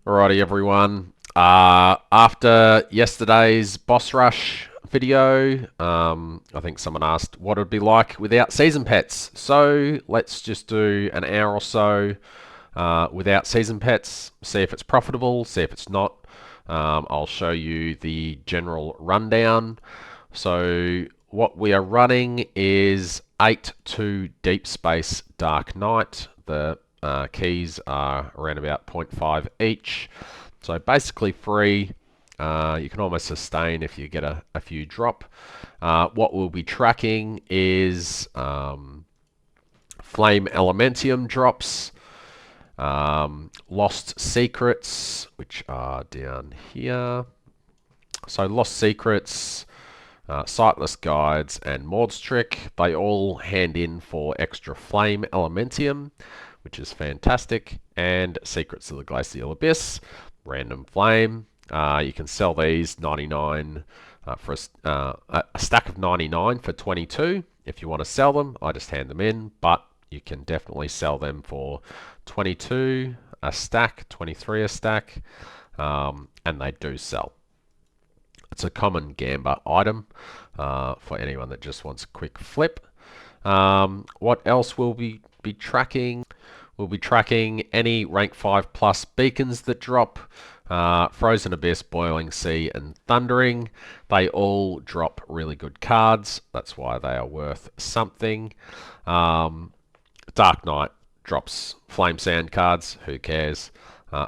Alrighty, everyone. After yesterday's boss rush video, I think someone asked what it would be like without season pets. So let's just do an hour or so without season pets, see if it's profitable, see if it's not. I'll show you the general rundown. So what we are running is 8-2 Deep Space Dark Knight. The keys are around about 0.5 each. So basically free. You can almost sustain if you get a few drop. What we'll be tracking is Flame Elementium drops, Lost Secrets, which are down here. So Lost Secrets, Sightless Guides, and Maud's Trick, they all hand in for extra Flame Elementium, which is fantastic, and Secrets of the Glacial Abyss, Random Flame. You can sell these 99 for a stack of 99 for 22. If you want to sell them, I just hand them in, but you can definitely sell them for 22 a stack, 23 a stack, and they do sell. It's a common Gamba item for anyone that just wants a quick flip. What else will we be tracking? We'll be tracking any rank 5 plus beacons that drop. Frozen Abyss, Boiling Sea, and Thundering. They all drop really good cards. That's why they are worth something. Dark Knight drops Flame Sand cards. Who cares?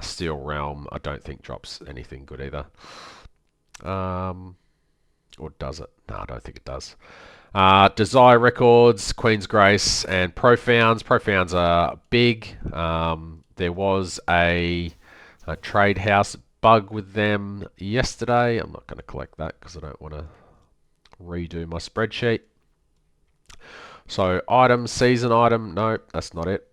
Steel Realm, I don't think drops anything good either. Or does it? No, I don't think it does. Desire Records, Queen's Grace, and Profounds. Profounds are big. There was a trade house bug with them yesterday. I'm not going to collect that because I don't want to redo my spreadsheet. So item, season item, no, that's not it.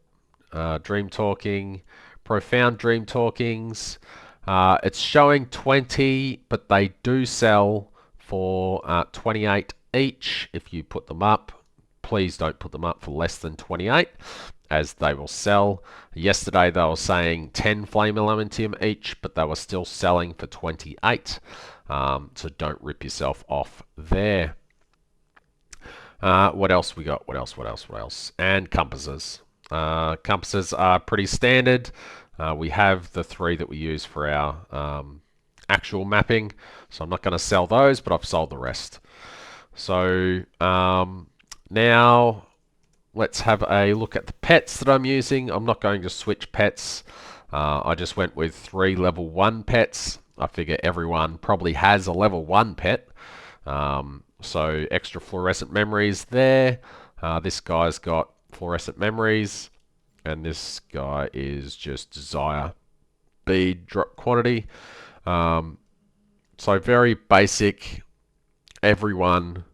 Dream Talking, Profound Dream Talkings. It's showing 20, but they do sell for 28 each if you put them up. Please don't put them up for less than 28, as they will sell. Yesterday they were saying 10 Flame Elementium each, but they were still selling for 28. So don't rip yourself off there. What else we got? What else? And compasses. Compasses are pretty standard. We have the 3 that we use for our actual mapping, so I'm not going to sell those, but I've sold the rest. So now let's have a look at the pets that I'm using. I'm not going to switch pets. I just went with 3 level 1 pets. I figure everyone probably has a level 1 pet. So extra fluorescent memories there. This guy's got fluorescent memories, and this guy is just desire bead drop quantity. So very basic. Everyone,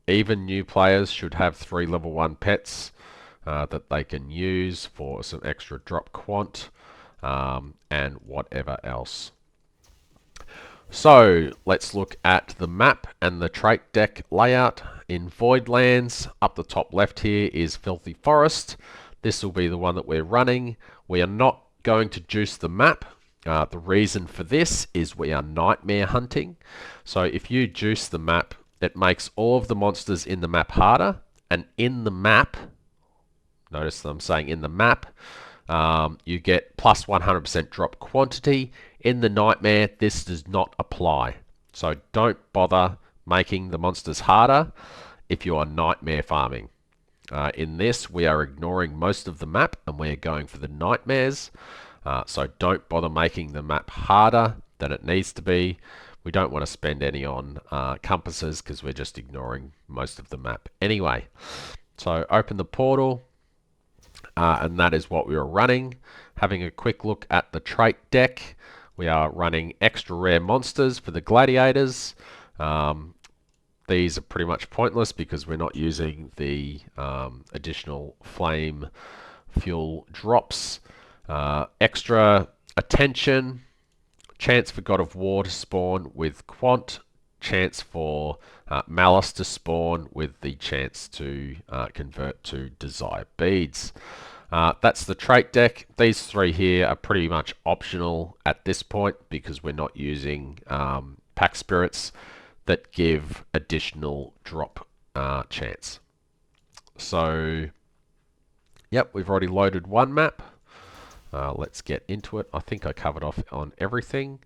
even new players, should have 3 level 1 pets that they can use for some extra drop quant and whatever else. So let's look at the map and the trait deck layout. In Voidlands, up the top left here is Filthy Forest. This will be the one that we're running. We are not going to juice the map. The reason for this is we are nightmare hunting. So if you juice the map, it makes all of the monsters in the map harder. And in the map, notice that I'm saying in the map, you get plus 100% drop quantity. In the nightmare, this does not apply. So don't bother making the monsters harder if you are nightmare farming. In this, we are ignoring most of the map and we're going for the nightmares. So don't bother making the map harder than it needs to be. We don't want to spend any on compasses because we're just ignoring most of the map anyway. So open the portal, and that is what we are running. Having a quick look at the trait deck, we are running extra rare monsters for the gladiators. These are pretty much pointless because we're not using the additional flame fuel drops. Extra attention, chance for God of War to spawn with quant, chance for Malice to spawn with the chance to convert to desire beads. That's the trait deck. These three here are pretty much optional at this point because we're not using pack spirits that give additional drop chance. So, yep, we've already loaded one map. Let's get into it. I think I covered off on everything.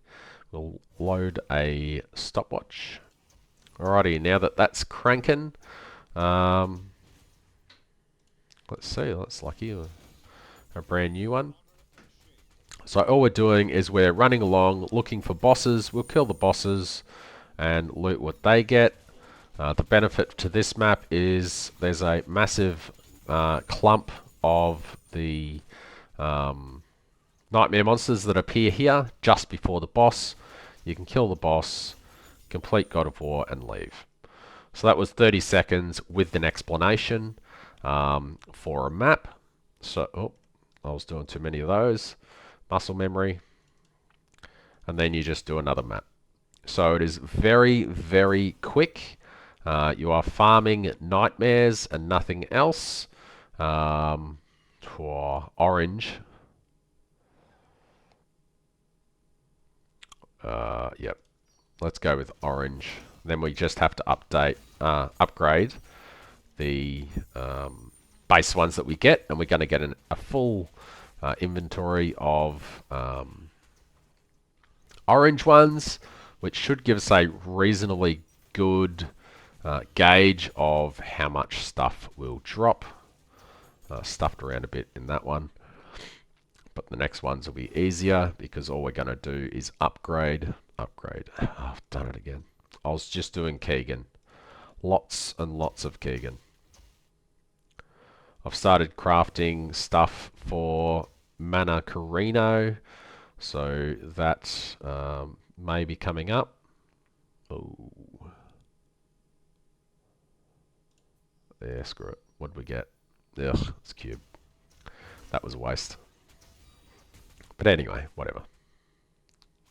We'll load a stopwatch. Alrighty, now that that's cranking, let's see, that's lucky, a brand new one. So all we're doing is we're running along, looking for bosses. We'll kill the bosses and loot what they get. The benefit to this map is there's a massive clump of the nightmare monsters that appear here just before the boss. You can kill the boss, complete God of War, and leave. So that was 30 seconds with an explanation for a map. So, oh, I was doing too many of those. Muscle memory. And then you just do another map. So it is very, very quick. You are farming nightmares and nothing else. For orange. Yep. Let's go with orange. Then we just have to upgrade the base ones that we get, and we're going to get a full inventory of orange ones, which should give us a reasonably good gauge of how much stuff will drop. Stuffed around a bit in that one. But the next ones will be easier because all we're going to do is upgrade. Oh, I've done it again. I was just doing Keegan. Lots and lots of Keegan. I've started crafting stuff for Mana Carino. So that may be coming up. Oh. Yeah, screw it. What did we get? Ugh, it's cube. That was a waste. But anyway, whatever.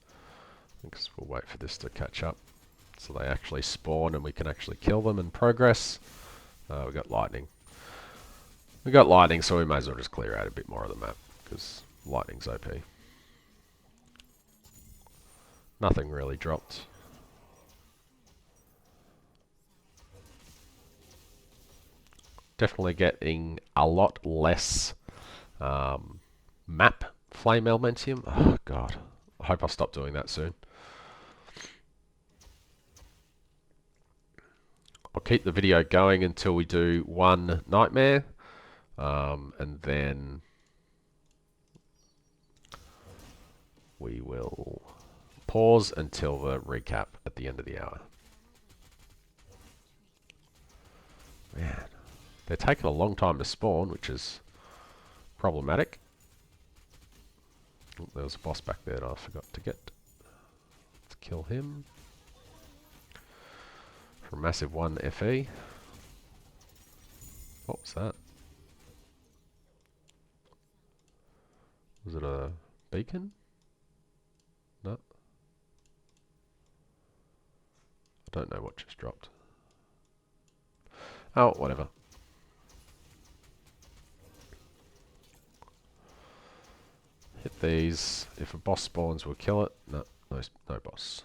I guess we'll wait for this to catch up. So they actually spawn and we can actually kill them and progress. We got lightning. We got lightning, so we may as well just clear out a bit more of the map. Because lightning's OP. Nothing really dropped. Definitely getting a lot less map flame elementium. Oh god. I hope I stop doing that soon. I'll keep the video going until we do one nightmare. And then we will pause until the recap at the end of the hour. Man, they're taking a long time to spawn, which is problematic. Oh, there was a boss back there that I forgot to get. Let's kill him. For a massive 1 FE. What was that? Was it a beacon? No. I don't know what just dropped. Oh, whatever. Hit these. If a boss spawns, we'll kill it. No, no boss.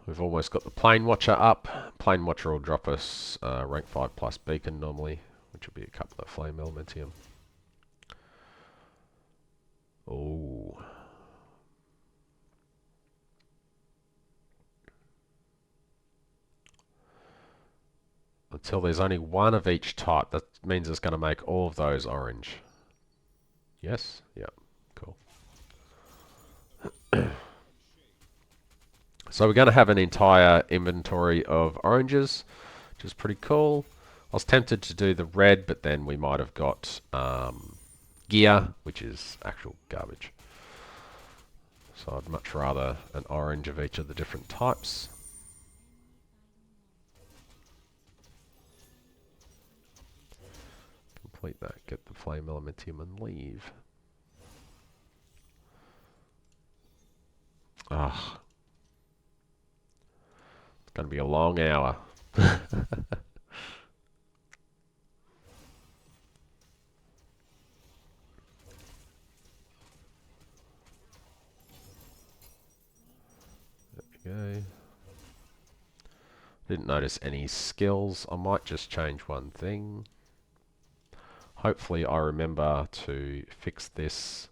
We've almost got the Plane Watcher up. Plane Watcher will drop us rank 5 plus beacon normally, which will be a couple of flame elementium. Oh. Until there's only one of each type, that means it's going to make all of those orange. Yes? Yeah. Cool. So we're going to have an entire inventory of oranges, which is pretty cool. I was tempted to do the red, but then we might have got gear, which is actual garbage. So I'd much rather an orange of each of the different types. Complete that, get the flame elementium and leave. Ah. It's going to be a long hour. Go. Didn't notice any skills. I might just change one thing. Hopefully I remember to fix this.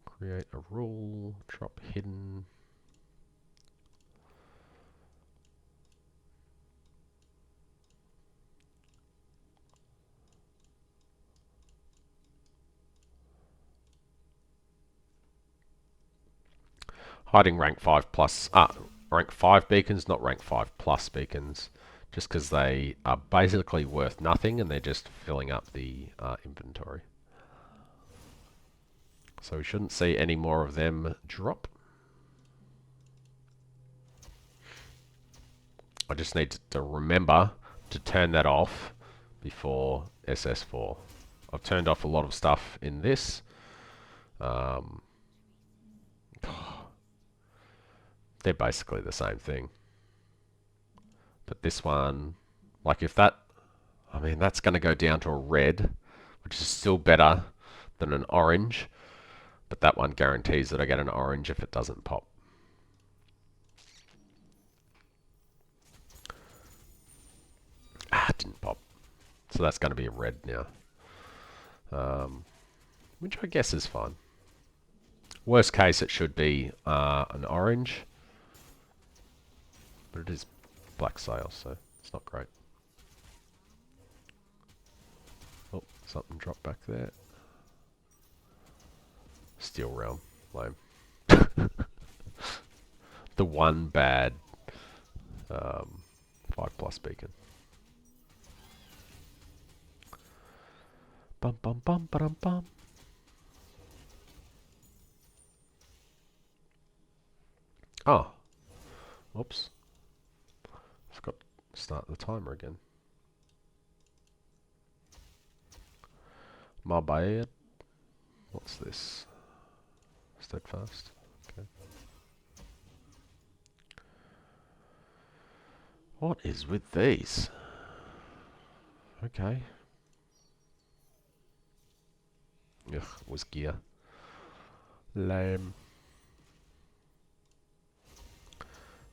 Create a rule, drop hidden. Hiding rank 5 plus, rank 5 beacons, not rank 5 plus beacons, just because they are basically worth nothing and they're just filling up the inventory. So we shouldn't see any more of them drop. I just need to remember to turn that off before SS4. I've turned off a lot of stuff in this. They're basically the same thing. But this one, like if that, I mean, that's going to go down to a red, which is still better than an orange. But that one guarantees that I get an orange if it doesn't pop. It didn't pop. So that's going to be a red now. Which I guess is fine. Worst case, it should be an orange. But it is black sail, so it's not great. Oh, something dropped back there. Steel Realm. Lame. The one bad 5 plus beacon. Bum bum bum bum bum. Oh. Whoops. Forgot to start the timer again. My bad. What's this? Steadfast. Okay. What is with these? Okay. Ugh, was gear. Lame.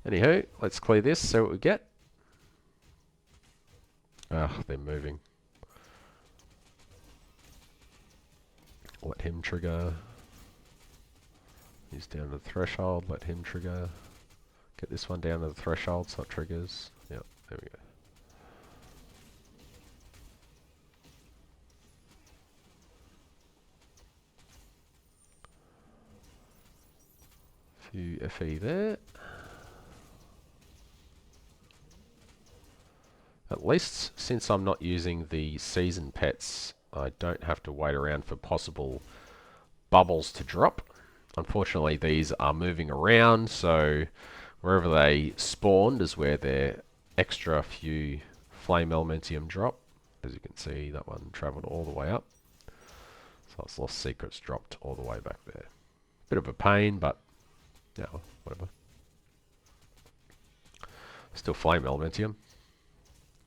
Anywho, let's clear this, see what we get. Ugh, they're moving. Let him trigger. He's down to the threshold, let him trigger. Get this one down to the threshold so it triggers. Yep, there we go. Few FE there. At least since I'm not using the season pets, I don't have to wait around for possible bubbles to drop. Unfortunately, these are moving around, so wherever they spawned is where their extra few flame elementium drop. As you can see, that one travelled all the way up. So its lost secrets dropped all the way back there. Bit of a pain, but yeah, whatever. Still flame elementium.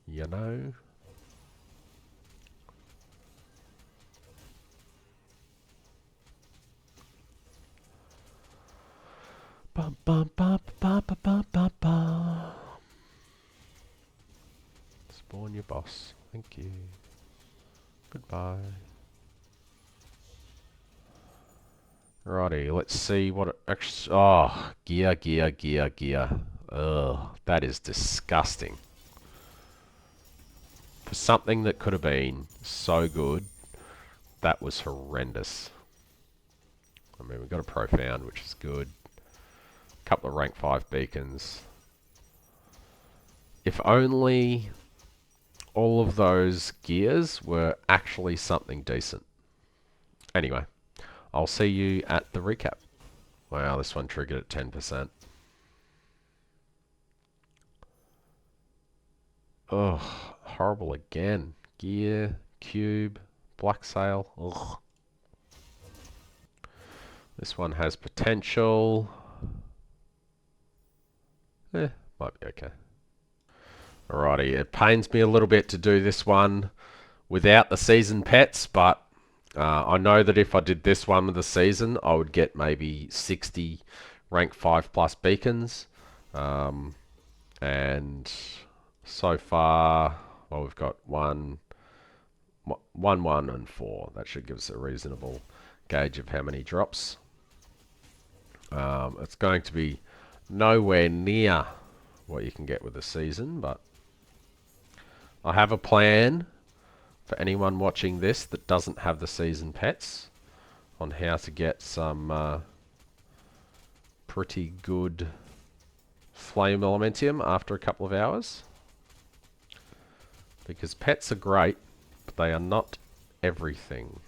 You know. Bum, bum, bum, bum, bum, bum, bum, bum. Spawn your boss. Thank you. Goodbye. Righty, let's see what it actually... Oh, gear, gear, gear, gear. Ugh, that is disgusting. For something that could have been so good, that was horrendous. I mean, we got a profound, which is good. A couple of rank 5 beacons. If only all of those gears were actually something decent. Anyway, I'll see you at the recap. Wow, this one triggered at 10%. Ugh, horrible again. Gear, cube, black sail. Ugh. This one has potential. Might be okay. Alrighty, it pains me a little bit to do this one without the season pets, but I know that if I did this one with the season, I would get maybe 60 rank 5 plus beacons. And so far, well, we've got 1, 1, and 4. That should give us a reasonable gauge of how many drops. It's going to be nowhere near what you can get with the season, but I have a plan for anyone watching this that doesn't have the season pets on how to get some pretty good flame elementium after a couple of hours. Because pets are great, but they are not everything.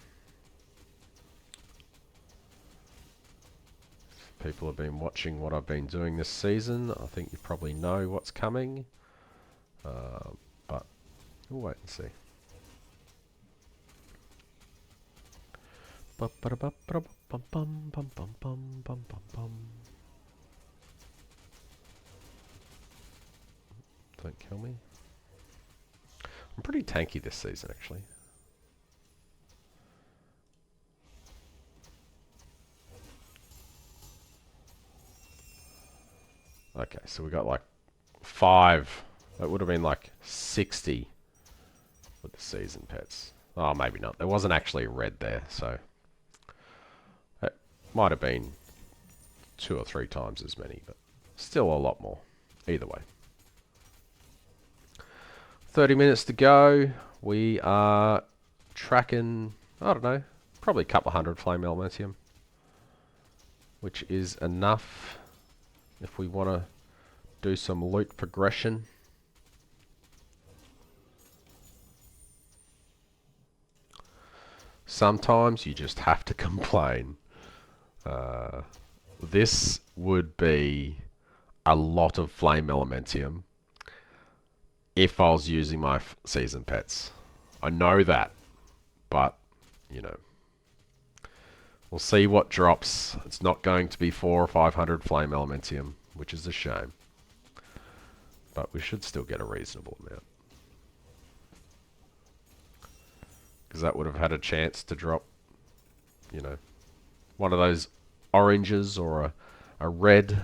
If people have been watching what I've been doing this season, I think you probably know what's coming. But we'll wait and see. Don't kill me. I'm pretty tanky this season, actually. Okay, so we got like 5. That would have been like 60 with the season pets. Oh, maybe not. There wasn't actually a red there, so it might have been 2 or 3 times as many, but still a lot more. Either way. 30 minutes to go. We are tracking, I don't know, probably a couple hundred flame elementium, which is enough if we want to do some loot progression. Sometimes you just have to complain. This would be a lot of flame elementium if I was using my season pets. I know that, but, you know, we'll see what drops. It's not going to be 400 or 500 flame elementium, which is a shame. But we should still get a reasonable amount. Because that would have had a chance to drop, you know, one of those oranges or a red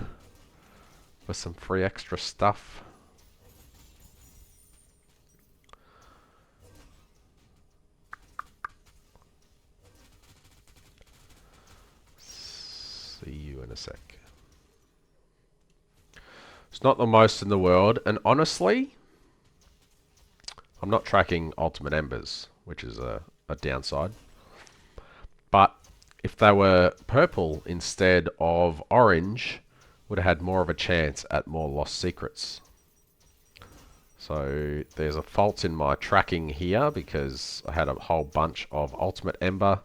for some free extra stuff. See you in a sec. It's not the most in the world, and honestly, I'm not tracking Ultimate Embers, which is a downside. But if they were purple instead of orange, would have had more of a chance at more lost secrets. So there's a fault in my tracking here because I had a whole bunch of Ultimate Ember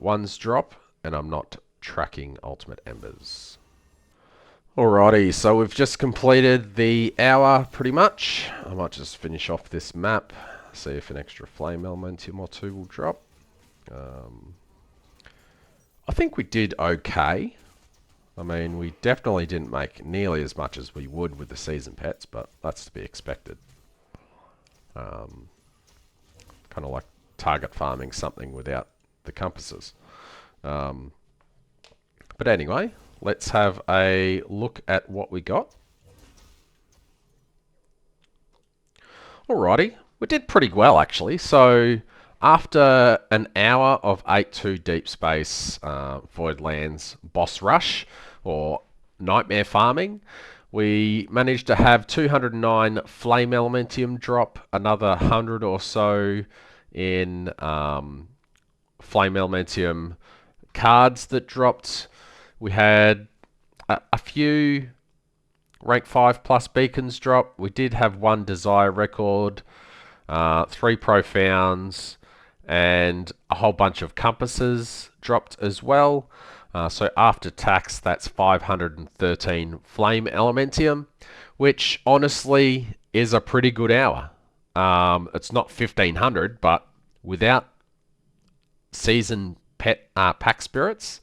ones drop, and I'm not tracking Ultimate Embers. Alrighty, so we've just completed the hour pretty much. I might just finish off this map, see if an extra flame elementium or 2 will drop. I think we did okay. I mean, we definitely didn't make nearly as much as we would with the season pets, but that's to be expected. Kind of like target farming something without the compasses. But anyway, let's have a look at what we got. Alrighty, we did pretty well actually. So after an hour of 8-2 Deep Space Voidlands boss rush or nightmare farming, we managed to have 209 flame elementium drop, another 100 or so in flame elementium cards that dropped. We had a few rank 5 plus beacons drop. We did have 1 desire record, 3 profounds, and a whole bunch of compasses dropped as well. So after tax, that's 513 flame elementium, which honestly is a pretty good hour. It's not 1500, but without season pet pack spirits,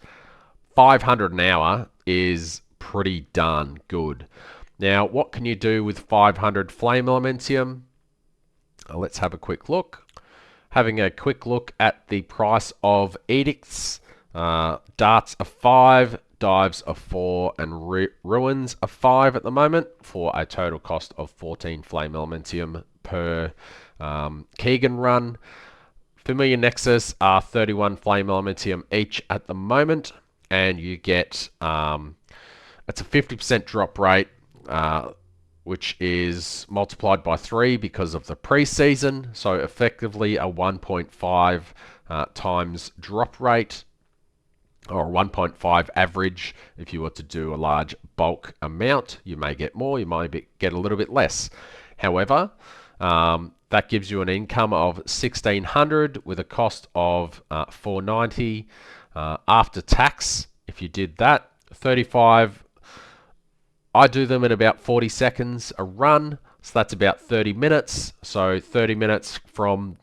500 an hour is pretty darn good. Now, what can you do with 500 flame elementium? Let's have a quick look. Having a quick look at the price of edicts. Darts are 5, dives are 4, and ruins are 5 at the moment, for a total cost of 14 flame elementium per Keegan run. Familiar Nexus are 31 flame elementium each at the moment, and you get it's a 50% drop rate, which is multiplied by 3 because of the pre-season, so effectively a 1.5 times drop rate, or 1.5 average. If you were to do a large bulk amount, you may get more, you might get a little bit less. However, that gives you an income of 1,600 with a cost of 490 after tax. If you did that, 35. I do them in about 40 seconds a run, so that's about 30 minutes. So 30 minutes from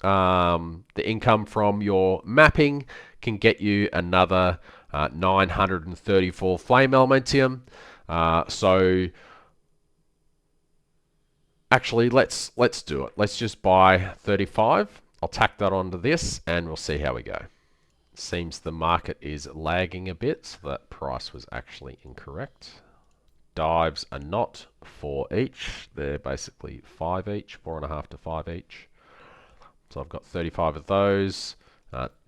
the income from your mapping can get you another 934 flame elementium. So actually, let's do it. Let's just buy 35. I'll tack that onto this, and we'll see how we go. Seems the market is lagging a bit, so that price was actually incorrect. Dives are not 4 each. They're basically 5 each, 4.5 to 5 each. So I've got 35 of those.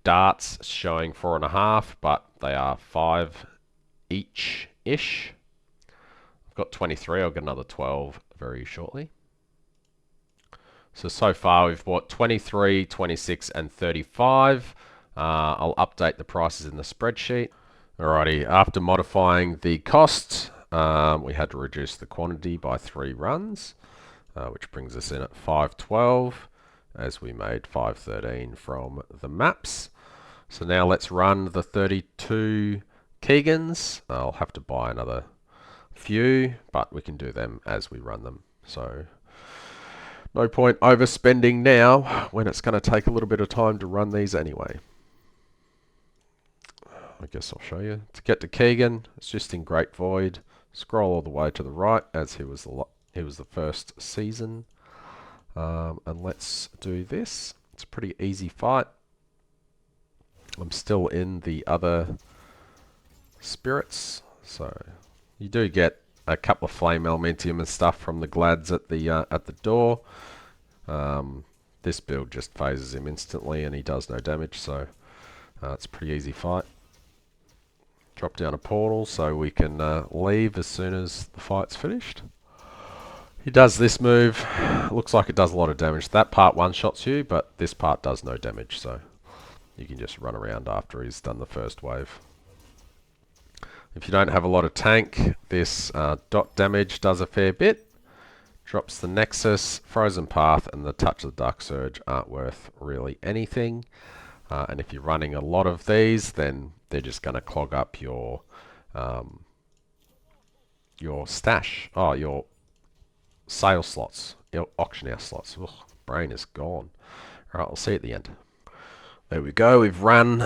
Darts showing 4.5, but they are 5 each-ish. I've got 23. I'll get another 12 very shortly. So far we've bought 23, 26, and 35. I'll update the prices in the spreadsheet. Alrighty, after modifying the cost, we had to reduce the quantity by 3 runs, which brings us in at 512, as we made 513 from the maps. So now let's run the 32 Keegans. I'll have to buy another few, but we can do them as we run them. So no point overspending now when it's going to take a little bit of time to run these anyway. I guess I'll show you. To get to Keegan, it's just in Great Void. Scroll all the way to the right, as he was the first season. And let's do this. It's a pretty easy fight. I'm still in the other spirits, so you do get a couple of flame elementium and stuff from the glads at the door. This build just phases him instantly, and he does no damage, so it's a pretty easy fight. Drop down a portal so we can leave as soon as the fight's finished. He does this move. Looks like it does a lot of damage. That part one-shots you, but this part does no damage, so you can just run around after he's done the first wave. If you don't have a lot of tank, this dot damage does a fair bit. Drops the Nexus, Frozen Path, and the Touch of the Dark Surge aren't worth really anything. And if you're running a lot of these, then they're just going to clog up your stash. Oh, your sale slots, your auction house slots. Ugh, brain is gone. All right, we'll see you at the end. There we go. We've run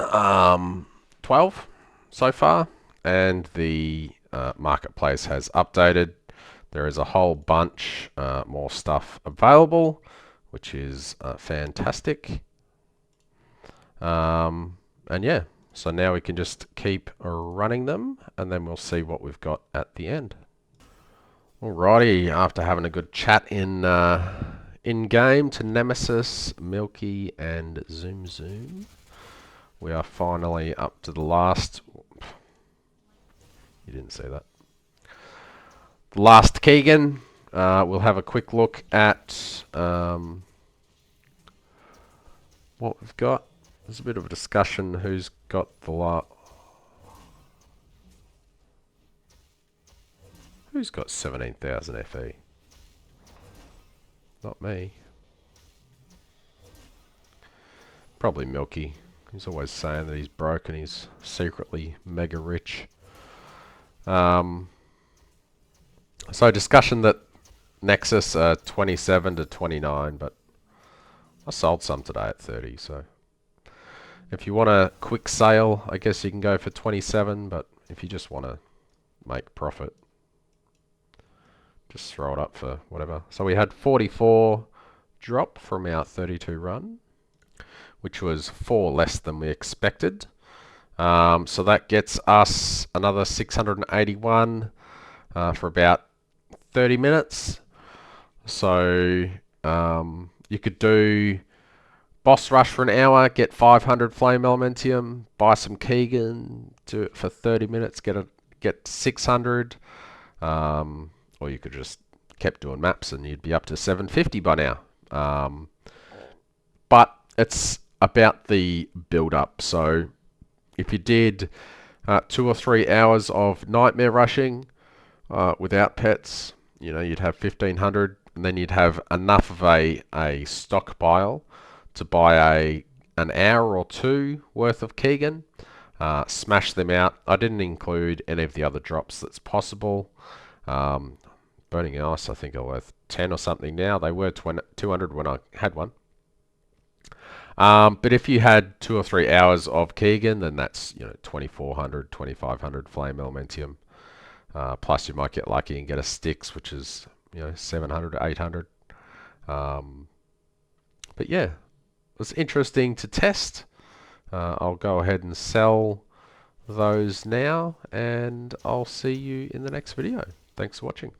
12 so far, and the marketplace has updated. There is a whole bunch more stuff available, which is fantastic. And yeah, so now we can just keep running them, and then we'll see what we've got at the end. Alrighty, after having a good chat in game to Nemesis, Milky, and Zoom Zoom, we are finally up to the last. You didn't see that. The last Keegan. We'll have a quick look at what we've got. There's a bit of a discussion who's got the Who's got 17,000 FE? Not me. Probably Milky. He's always saying that he's broke and he's secretly mega rich. So discussion that Nexus 27 to 29, but I sold some today at 30, so If you want a quick sale, I guess you can go for 27, but if you just want to make profit, just throw it up for whatever. So we had 44 drop from our 32 run, which was 4 less than we expected. So that gets us another 681 for about 30 minutes. So you could do boss rush for an hour, get 500 flame elementium, buy some Keegan, do it for 30 minutes, get 600. Or you could just kept doing maps and you'd be up to 750 by now. But it's about the build up. So if you did 2 or 3 hours of nightmare rushing without pets, you'd have 1500, and then you'd have enough of a stockpile to buy an hour or 2 worth of Keegan. Smash them out. I didn't include any of the other drops that's possible. Burning Ice, I think, are worth 10 or something now. They were 200 when I had one. But if you had 2 or 3 hours of Keegan, then that's 2400, 2500 flame elementium. Plus you might get lucky and get a Styx, which is 700 to 800. But yeah, it was interesting to test. I'll go ahead and sell those now, and I'll see you in the next video. Thanks for watching.